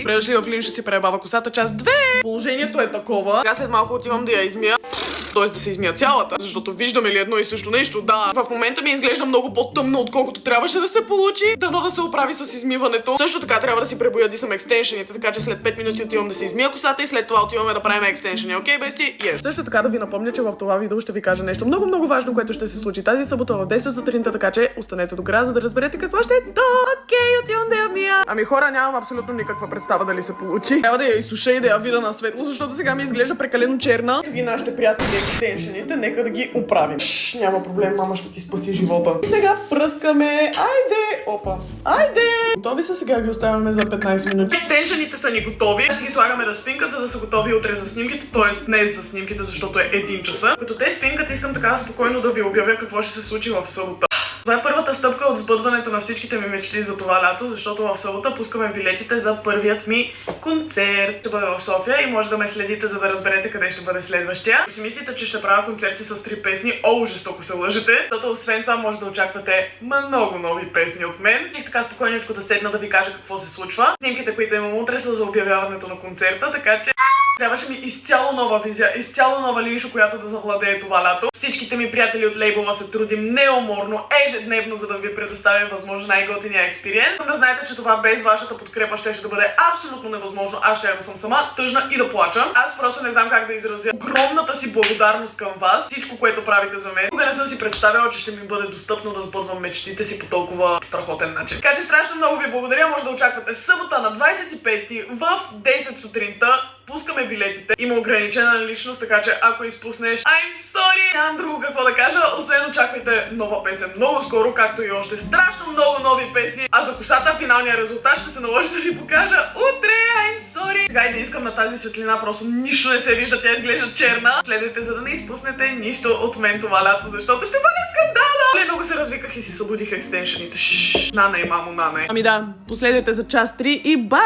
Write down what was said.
Предошли в Лин ще си пребава косата част 2. Положението е такова. Сега след малко отивам да я измия. Тоест да се измия цялата, защото виждаме ли едно и също нещо? Да, в момента ми изглежда много по-тъмно, отколкото трябваше да се получи. Дано да се оправи с измиването. Също така трябва да си пребоядисам екстеншените, така че след 5 минути отивам да се измия косата и след това отиваме да правим екстеншени. Окей, бести? Yes. Също така да ви напомня, че в това видео ще ви кажа нещо много важно, което ще се случи тази събота в 10 сутринта, така че останете до края, за да разберете какво ще е то. Окей, отивам да я мия. Ами хора, нямам абсолютно никаква представа дали се получи. Трябва да я изсуша и да я видя на светло, защото сега ми изглежда прекалено черна. Ето ги нашите приятели екстеншените, нека да ги оправим. Няма проблем, мама ще ти спаси живота. И сега пръскаме. Айде! Опа! Айде! Готови са, сега ги оставяме за 15 минути. Екстеншените са ни готови. Ще ги слагаме да спинкат, за да са готови утре за снимките, т.е. днес за снимките, защото е 1 часа. Като те спинкат, искам така спокойно да ви обявя какво ще се случи в събота. Това е първата стъпка от сбъдването на всичките ми мечти за това лято, защото в събота пускаме билетите за първият ми концерт. Ще бъде в София и може да ме следите, за да разберете къде ще бъде следващия. Ако си мислите, че ще правя концерти с 3 песни, жестоко се лъжете, защото освен това може да очаквате много нови песни от мен. И така спокойничко да седна да ви кажа какво се случва. Снимките, които имам утре, са за обявяването на концерта, така че трябваше ми изцяло нова визия, изцяло нова Линшо, която да завладее това лято. Всичките ми приятели от лейбъла се трудим неуморно, ежедневно, за да ви предоставим възможно най-готиния експириенс. Да знаете, че това без вашата подкрепа ще да бъде абсолютно невъзможно. Аз ще да съм сама тъжна и да плача. Аз просто не знам как да изразя огромната си благодарност към вас, всичко, което правите за мен. Кога не съм си представяла, че ще ми бъде достъпно да сбъдвам мечтите си по толкова страхотен начин. Така че страшно много ви благодаря. Може да очаквате събота на 25 в 10 сутринта. Пускаме билетите. Има ограничена наличност, така че ако изпуснеш, I'm sorry! Нямам друго какво да кажа, освен очаквайте нова песен много скоро, както и още страшно много нови песни. А за косата финалния резултат ще се наложи да ви покажа утре, I'm sorry! Сега и да искам на тази светлина, просто нищо не се вижда, тя изглежда черна. Следвайте, за да не изпуснете нищо от мен това лято, защото ще бъде скандално! Много се развиках и си събудих екстеншените. Нанай, мамо, нанай. Ами да, последвайте за част 3 и бай!